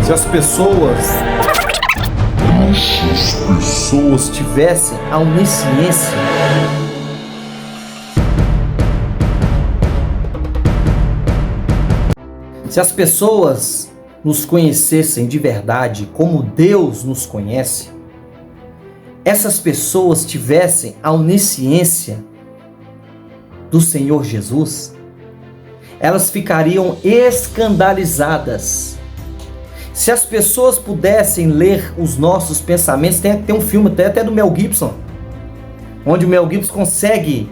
Se as pessoas tivessem a onisciência, se as pessoas nos conhecessem de verdade como Deus nos conhece, essas pessoas tivessem a onisciência do Senhor Jesus, elas ficariam escandalizadas. Se as pessoas pudessem ler os nossos pensamentos, tem um filme até do Mel Gibson, onde o Mel Gibson consegue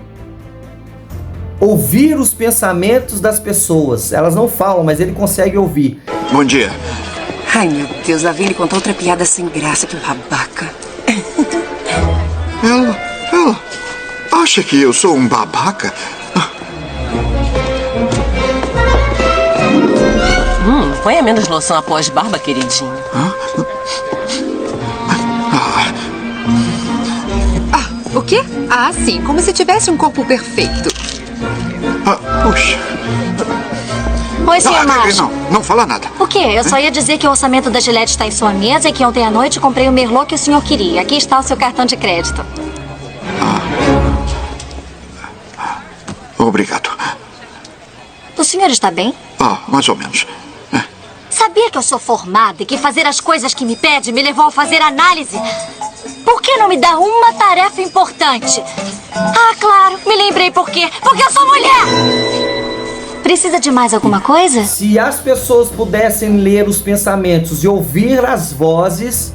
ouvir os pensamentos das pessoas. Elas não falam, mas ele consegue ouvir. Bom dia. Ai, meu Deus, lá vem ele contar outra piada sem graça, que babaca. Ela acha que eu sou um babaca? Ponha menos loção após barba, queridinho. O quê? Ah, sim, como se tivesse um corpo perfeito. Puxa. Oi, senhor Marshall. Não fala nada. O quê? Eu só ia dizer que o orçamento da Gillette está em sua mesa e que ontem à noite comprei o Merlot que o senhor queria. Aqui está o seu cartão de crédito. Obrigado. O senhor está bem? Mais ou menos. Sabia que eu sou formada e que fazer as coisas que me pede me levou a fazer análise? Por que não me dá uma tarefa importante? Claro, me lembrei por quê. Porque eu sou mulher! Precisa de mais alguma coisa? Se as pessoas pudessem ler os pensamentos e ouvir as vozes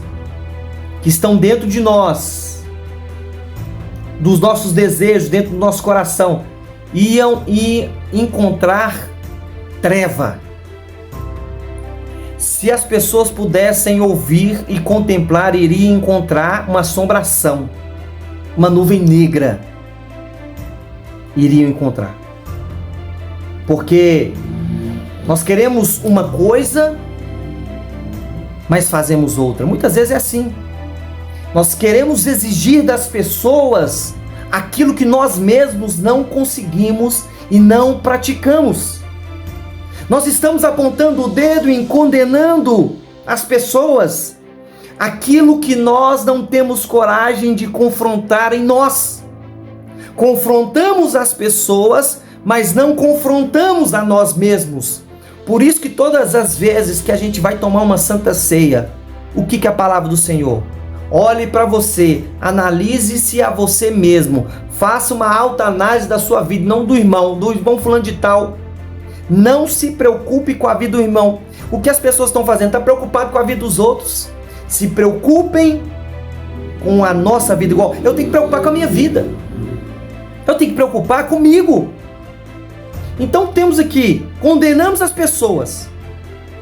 que estão dentro de nós, dos nossos desejos, dentro do nosso coração, iam encontrar treva. Se as pessoas pudessem ouvir e contemplar, iriam encontrar uma assombração, uma nuvem negra. Iriam encontrar. Porque nós queremos uma coisa, mas fazemos outra. Muitas vezes é assim. Nós queremos exigir das pessoas aquilo que nós mesmos não conseguimos e não praticamos. Nós estamos apontando o dedo e condenando as pessoas, aquilo que nós não temos coragem de confrontar em nós. Confrontamos as pessoas, mas não confrontamos a nós mesmos. Por isso que todas as vezes que a gente vai tomar uma santa ceia, o que é a palavra do Senhor? Olhe para você, analise-se a você mesmo, faça uma autoanálise da sua vida, não do irmão fulano de tal. Não se preocupe com a vida do irmão. O que as pessoas estão fazendo? Está preocupado com a vida dos outros. Se preocupem com a nossa vida. Igual eu tenho que preocupar com a minha vida. Eu tenho que preocupar comigo. Então temos aqui, condenamos as pessoas.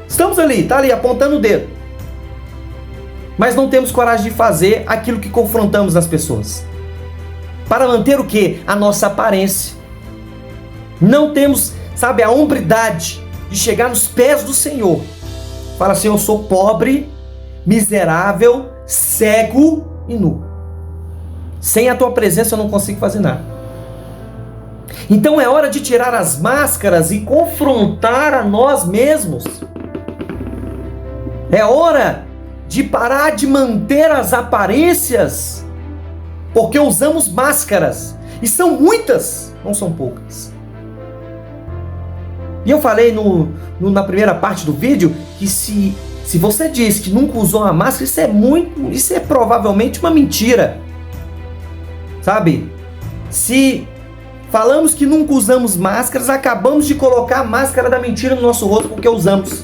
Estamos ali, tá ali apontando o dedo. Mas não temos coragem de fazer aquilo que confrontamos nas pessoas. Para manter o quê? A nossa aparência. Não temos, a hombridade de chegar nos pés do Senhor. Fala assim, eu sou pobre, miserável, cego e nu. Sem a tua presença eu não consigo fazer nada. Então é hora de tirar as máscaras e confrontar a nós mesmos. É hora de parar de manter as aparências, porque usamos máscaras. E são muitas, não são poucas. E eu falei na primeira parte do vídeo que se você diz que nunca usou uma máscara, isso é provavelmente uma mentira. Sabe? Se falamos que nunca usamos máscaras, acabamos de colocar a máscara da mentira no nosso rosto porque usamos.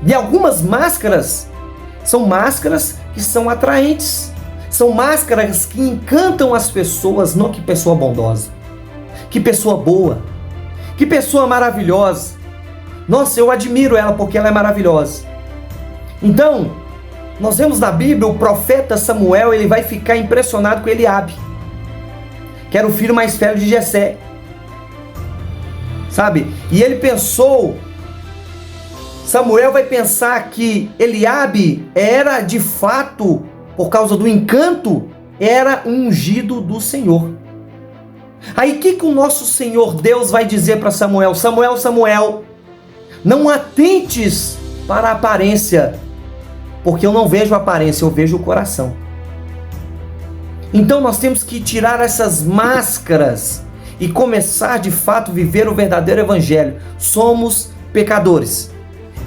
E algumas máscaras são máscaras que são atraentes. São máscaras que encantam as pessoas, não que pessoa bondosa. Que pessoa boa. Que pessoa maravilhosa. Nossa, eu admiro ela porque ela é maravilhosa. Então, nós vemos na Bíblia o profeta Samuel, ele vai ficar impressionado com Eliabe, que era o filho mais velho de Jessé. Sabe? E ele pensou, Samuel vai pensar que Eliabe era de fato, por causa do encanto, era um ungido do Senhor. Aí o que o nosso Senhor Deus vai dizer para Samuel? Samuel, não atentes para a aparência, porque eu não vejo a aparência, eu vejo o coração. Então nós temos que tirar essas máscaras e começar de fato a viver o verdadeiro evangelho. Somos pecadores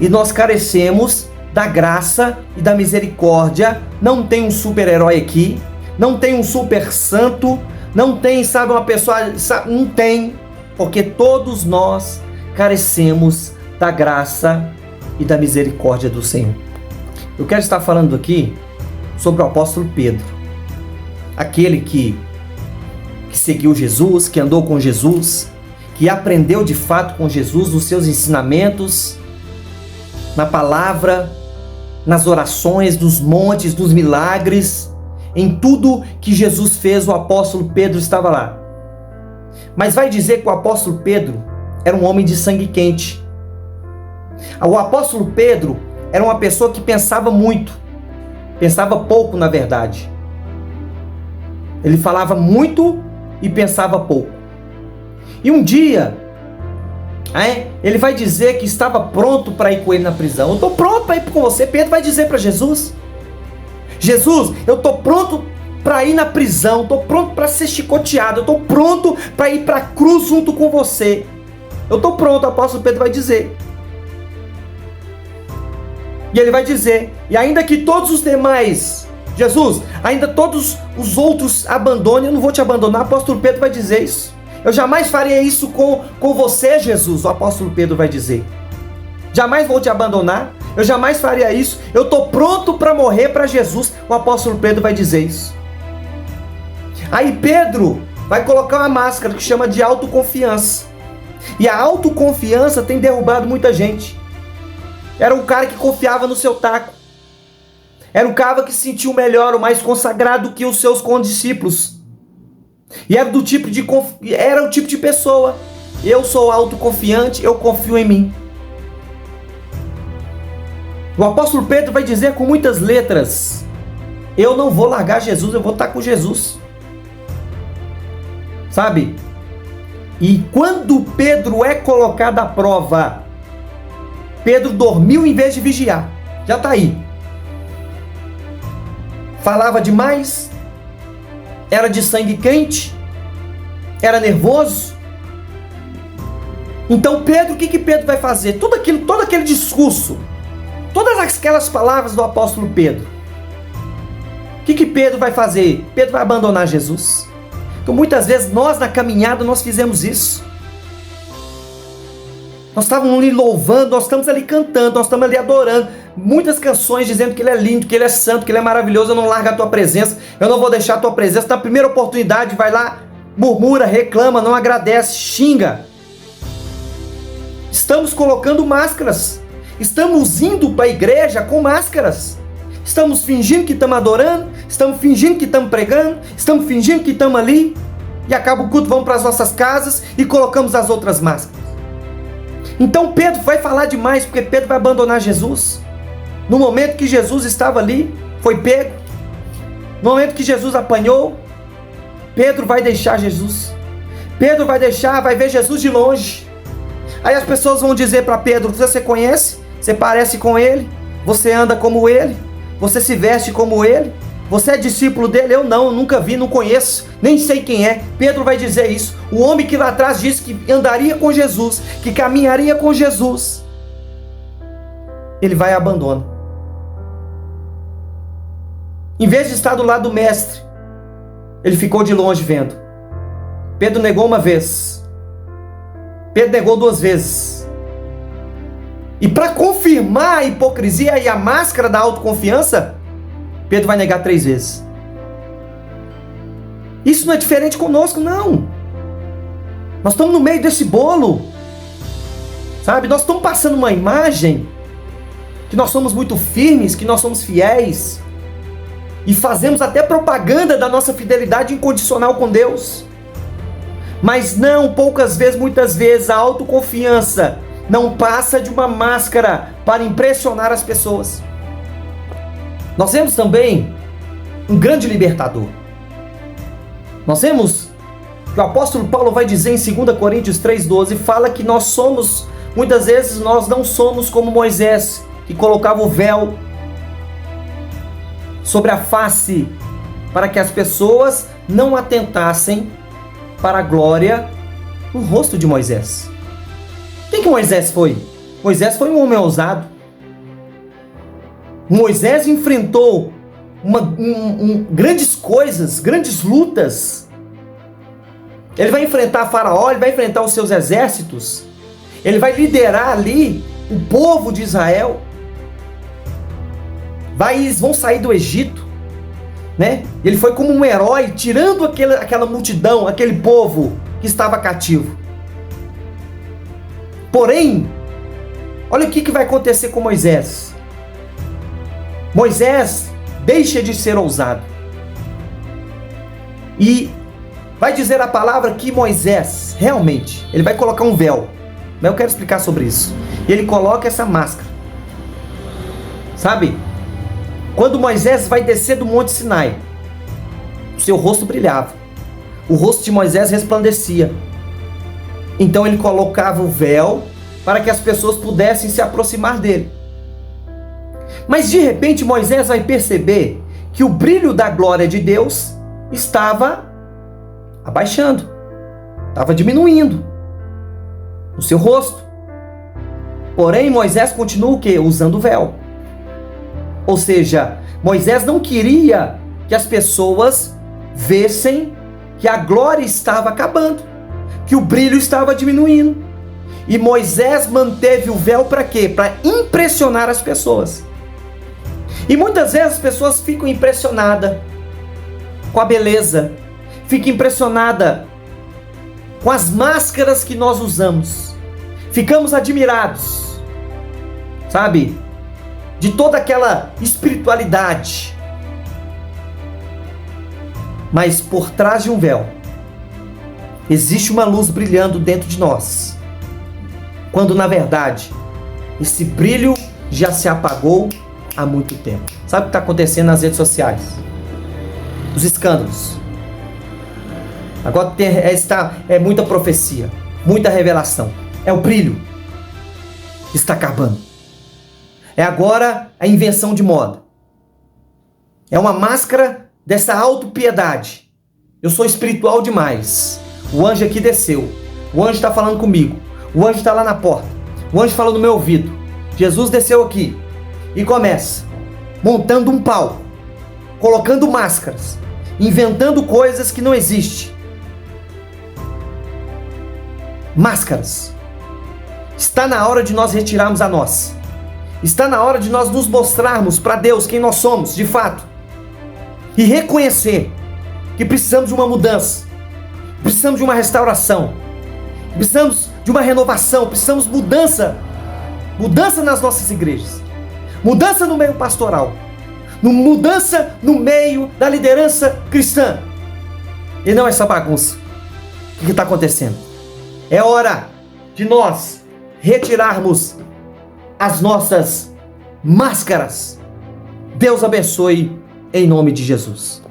e nós carecemos da graça e da misericórdia. Não tem um super-herói aqui, não tem um super santo, não tem, sabe, uma pessoa, sabe, não tem, porque todos nós carecemos da graça e da misericórdia do Senhor. Eu quero estar falando aqui sobre o apóstolo Pedro, aquele que seguiu Jesus, que andou com Jesus, que aprendeu de fato com Jesus nos seus ensinamentos, na palavra, nas orações, nos montes, nos milagres, em tudo que Jesus fez, o apóstolo Pedro estava lá. Mas vai dizer que o apóstolo Pedro era um homem de sangue quente. O apóstolo Pedro era uma pessoa que pensava muito, pensava pouco na verdade. Ele falava muito e pensava pouco. E um dia, ele vai dizer que estava pronto para ir com ele na prisão. Eu estou pronto para ir com você. Pedro vai dizer para Jesus: Jesus, eu estou pronto para ir na prisão, estou pronto para ser chicoteado, eu estou pronto para ir para a cruz junto com você. Eu estou pronto, o apóstolo Pedro vai dizer. E ele vai dizer: e ainda que todos os demais, Jesus, ainda todos os outros abandonem, eu não vou te abandonar. O apóstolo Pedro vai dizer isso. Eu jamais faria isso com você, Jesus, o apóstolo Pedro vai dizer. Jamais vou te abandonar, eu jamais faria isso. Eu estou pronto para morrer para Jesus, o apóstolo Pedro vai dizer isso. Aí Pedro vai colocar uma máscara que chama de autoconfiança. E a autoconfiança tem derrubado muita gente. Era um cara que confiava no seu taco. Era um cara que se sentiu melhor, o mais consagrado que os seus condiscípulos. E era o tipo de pessoa. Eu sou autoconfiante, eu confio em mim. O apóstolo Pedro vai dizer com muitas letras: eu não vou largar Jesus, eu vou estar com Jesus. Sabe? E quando Pedro é colocado à prova, Pedro dormiu em vez de vigiar. Já está aí. Falava demais, era de sangue quente, era nervoso. Então Pedro, o que Pedro vai fazer? Todo aquele discurso, todas aquelas palavras do apóstolo Pedro, o que Pedro vai fazer? Pedro vai abandonar Jesus. Então muitas vezes nós na caminhada nós fizemos isso. Nós estávamos ali louvando, nós estamos ali cantando, nós estamos ali adorando. Muitas canções dizendo que Ele é lindo, que Ele é santo, que Ele é maravilhoso. Eu não largo a Tua presença, eu não vou deixar a Tua presença. Na primeira oportunidade vai lá, murmura, reclama, não agradece, xinga. Estamos colocando máscaras. Estamos indo para a igreja com máscaras. Estamos fingindo que estamos adorando, estamos fingindo que estamos pregando, estamos fingindo que estamos ali. E acaba o culto, vamos para as nossas casas e colocamos as outras máscaras. Então Pedro vai falar demais, porque Pedro vai abandonar Jesus. No momento que Jesus estava ali, foi pego. No momento que Jesus apanhou, Pedro vai deixar Jesus. Pedro vai ver Jesus de longe. Aí as pessoas vão dizer para Pedro: você conhece? Você parece com ele? Você anda como ele? Você se veste como ele? Você é discípulo dele? Eu não, nunca vi, não conheço, nem sei quem é. Pedro vai dizer isso. O homem que lá atrás disse que andaria com Jesus, que caminharia com Jesus, ele vai e abandona. Em vez de estar do lado do mestre, ele ficou de longe vendo. Pedro negou uma vez. Pedro negou 2 vezes. E para confirmar a hipocrisia e a máscara da autoconfiança, Pedro vai negar 3 vezes. Isso não é diferente conosco, não. Nós estamos no meio desse bolo. Sabe? Nós estamos passando uma imagem que nós somos muito firmes, que nós somos fiéis. E fazemos até propaganda da nossa fidelidade incondicional com Deus. Mas não, poucas vezes, muitas vezes, a autoconfiança não passa de uma máscara para impressionar as pessoas. Nós vemos também um grande libertador. Nós vemos que o apóstolo Paulo vai dizer em 2 Coríntios 3,12, fala que nós somos, muitas vezes nós não somos como Moisés, que colocava o véu sobre a face para que as pessoas não atentassem para a glória no rosto de Moisés. Quem que Moisés foi? Moisés foi um homem ousado. Moisés enfrentou grandes coisas, grandes lutas. Ele vai enfrentar Faraó, ele vai enfrentar os seus exércitos. Ele vai liderar ali o povo de Israel. Vão sair do Egito, né? Ele foi como um herói, tirando aquela multidão, aquele povo que estava cativo. Porém, olha o que vai acontecer com Moisés. Moisés deixa de ser ousado. E vai dizer a palavra que Moisés, realmente, ele vai colocar um véu. Mas eu quero explicar sobre isso. E ele coloca essa máscara. Sabe? Quando Moisés vai descer do Monte Sinai, o seu rosto brilhava. O rosto de Moisés resplandecia. Então ele colocava o véu para que as pessoas pudessem se aproximar dele. Mas de repente Moisés vai perceber que o brilho da glória de Deus estava abaixando, estava diminuindo no seu rosto. Porém, Moisés continua o quê? Usando o véu. Ou seja, Moisés não queria que as pessoas vissem que a glória estava acabando, que o brilho estava diminuindo. E Moisés manteve o véu para quê? Para impressionar as pessoas. E muitas vezes as pessoas ficam impressionadas com a beleza, ficam impressionadas com as máscaras que nós usamos. Ficamos admirados, sabe? De toda aquela espiritualidade. Mas por trás de um véu, existe uma luz brilhando dentro de nós. Quando na verdade, esse brilho já se apagou há muito tempo. Sabe o que está acontecendo nas redes sociais? Os escândalos. Agora é muita profecia, muita revelação. É o brilho que está acabando. É agora a invenção de moda. É uma máscara dessa autopiedade. Eu sou espiritual demais. O anjo aqui desceu. O anjo está falando comigo. O anjo está lá na porta. O anjo falou no meu ouvido. Jesus desceu aqui. E começa montando um palco, colocando máscaras, inventando coisas que não existem. Máscaras. Está na hora de nós retirarmos a nossa. Está na hora de nós nos mostrarmos para Deus quem nós somos, de fato. E reconhecer que precisamos de uma mudança. Precisamos de uma restauração. Precisamos de uma renovação. Precisamos de mudança. Mudança nas nossas igrejas. Mudança no meio pastoral. Mudança no meio da liderança cristã. E não essa bagunça. O que está acontecendo? É hora de nós retirarmos as nossas máscaras. Deus abençoe em nome de Jesus.